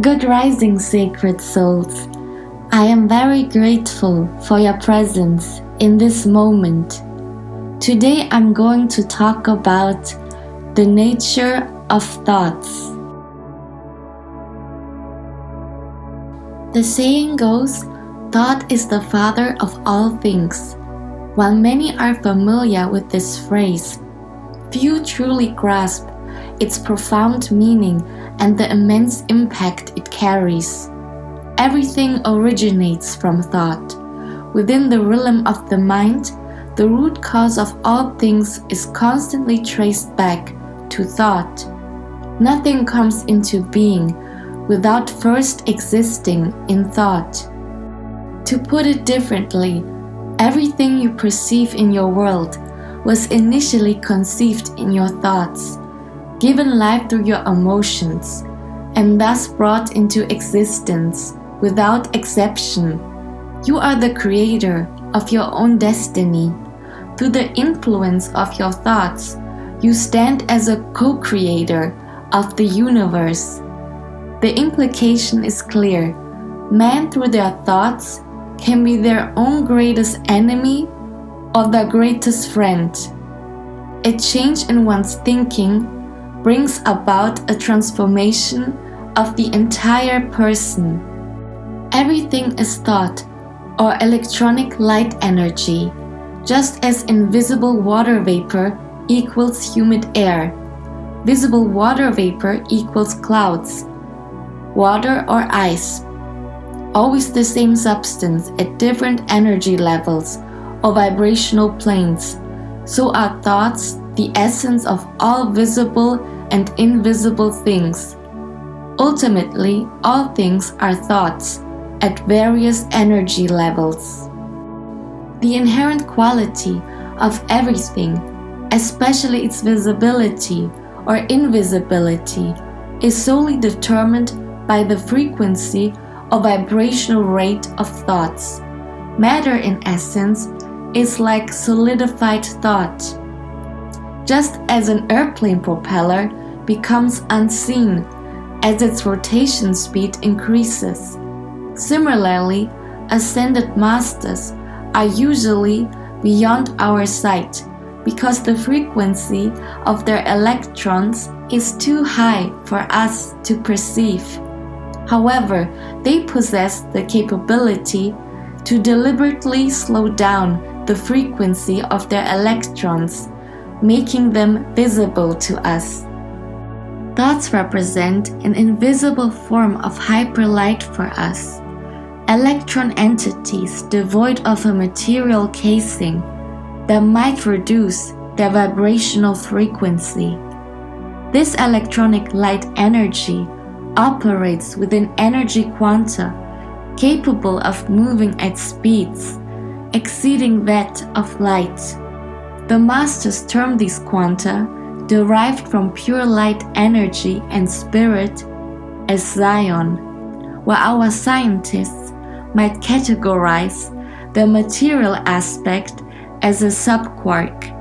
Good rising, sacred souls. I am very grateful for your presence in this moment. Today I'm going to talk about the nature of thoughts. The saying goes, thought is the father of all things. While many are familiar with this phrase, few truly grasp its profound meaning and the immense impact it carries. Everything originates from thought. Within the realm of the mind, the root cause of all things is constantly traced back to thought. Nothing comes into being without first existing in thought. To put it differently, everything you perceive in your world was initially conceived in your thoughts, given life through your emotions, and thus brought into existence without exception. You are the creator of your own destiny. Through the influence of your thoughts, you stand as a co-creator of the universe. The implication is clear. Man, through their thoughts, can be their own greatest enemy or their greatest friend. A change in one's thinking brings about a transformation of the entire person. Everything is thought or electronic light energy, just as invisible water vapor equals humid air. Visible water vapor equals clouds, water or ice. Always the same substance at different energy levels or vibrational planes. So are thoughts the essence of all visible and invisible things. Ultimately, all things are thoughts at various energy levels. The inherent quality of everything, especially its visibility or invisibility, is solely determined by the frequency or vibrational rate of thoughts. Matter, in essence, is like solidified thought. Just as an airplane propeller becomes unseen as its rotation speed increases, similarly, ascended masters are usually beyond our sight because the frequency of their electrons is too high for us to perceive. However, they possess the capability to deliberately slow down the frequency of their electrons, making them visible to us. Thoughts represent an invisible form of hyperlight for us, electron entities devoid of a material casing that might reduce their vibrational frequency. This electronic light energy operates within energy quanta capable of moving at speeds exceeding that of light. The masters term these quanta, derived from pure light energy and spirit, as Zion, while our scientists might categorize the material aspect as a subquark.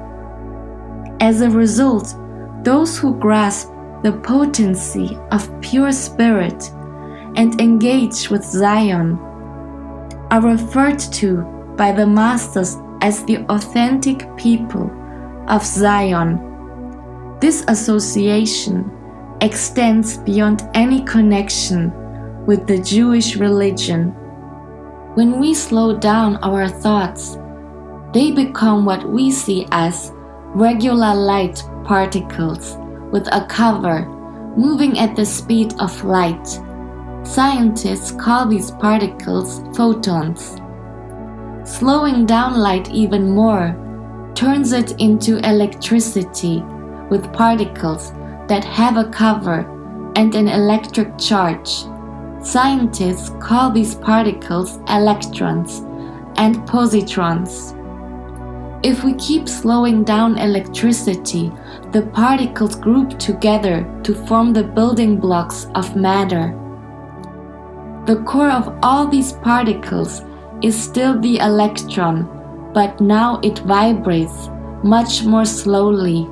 As a result, those who grasp the potency of pure spirit and engage with Zion are referred to by the masters as the authentic people of Zion. This association extends beyond any connection with the Jewish religion. When we slow down our thoughts, they become what we see as regular light particles with a cover, moving at the speed of light. Scientists call these particles photons. Slowing down light even more turns it into electricity with particles that have a cover and an electric charge. Scientists call these particles electrons and positrons. If we keep slowing down electricity, the particles group together to form the building blocks of matter. The core of all these particles is still the electron, but now it vibrates much more slowly.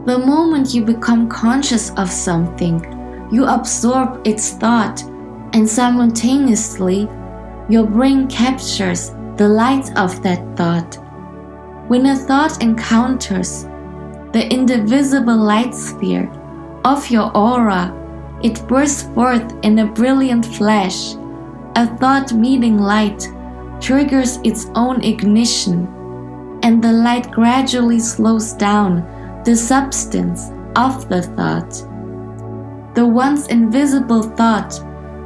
The moment you become conscious of something, You absorb its thought, and simultaneously, your brain captures the light of that thought. When a thought encounters the indivisible light sphere of your aura, it bursts forth in a brilliant flash. A thought meeting light triggers its own ignition, and the light gradually slows down the substance of the thought. The once invisible thought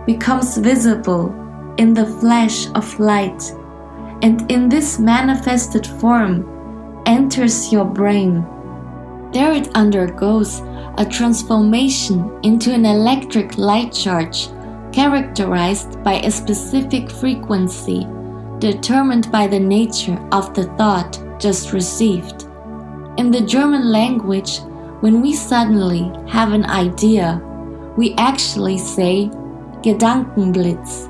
becomes visible in the flash of light, and in this manifested form enters your brain. There it undergoes a transformation into an electric light charge characterized by a specific frequency determined by the nature of the thought just received. In the German language, when we suddenly have an idea, we actually say Gedankenblitz,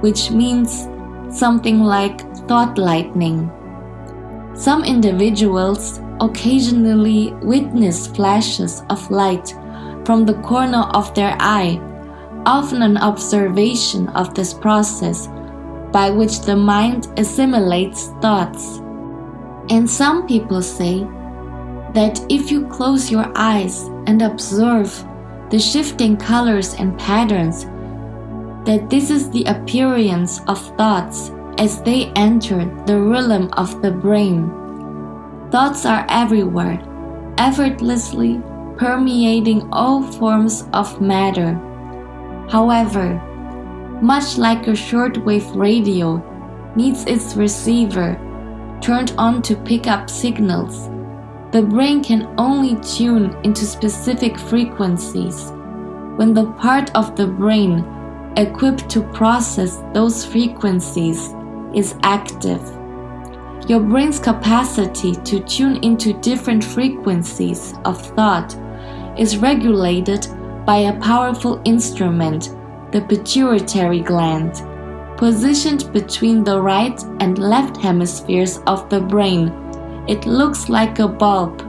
which means something like thought lightning. Some individuals occasionally witness flashes of light from the corner of their eye, often an observation of this process by which the mind assimilates thoughts. And some people say that if you close your eyes and observe the shifting colors and patterns, that this is the appearance of thoughts as they enter the realm of the brain. Thoughts are everywhere, effortlessly permeating all forms of matter. However, much like a shortwave radio needs its receiver turned on to pick up signals, the brain can only tune into specific frequencies when the part of the brain equipped to process those frequencies is active. Your brain's capacity to tune into different frequencies of thought is regulated by a powerful instrument, the pituitary gland, positioned between the right and left hemispheres of the brain. It looks like a bulb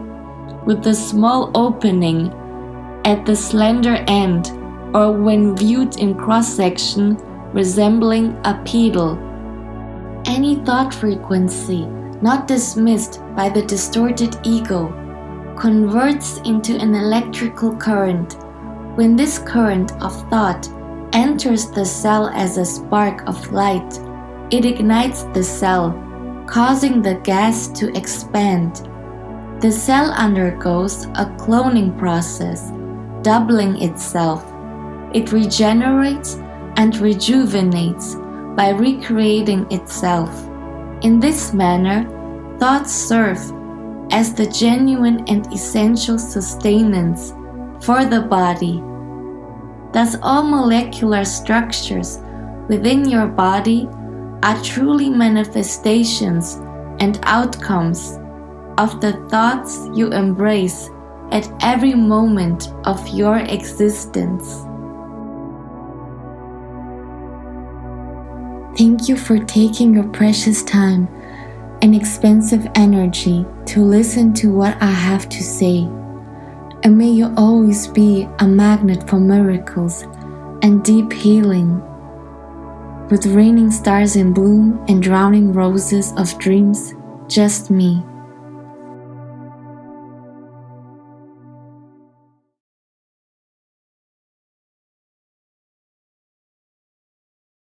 with a small opening at the slender end, or when viewed in cross-section, resembling a pedal. Any thought frequency not dismissed by the distorted ego converts into an electrical current. When this current of thought enters the cell as a spark of light, it ignites the cell, causing the gas to expand. The cell undergoes a cloning process, doubling itself. It regenerates and rejuvenates by recreating itself. In this manner, thoughts serve as the genuine and essential sustenance for the body. Thus, all molecular structures within your body are truly manifestations and outcomes of the thoughts you embrace at every moment of your existence. Thank you for taking your precious time and expensive energy to listen to what I have to say. And may you always be a magnet for miracles and deep healing. With raining stars in bloom and drowning roses of dreams, just me.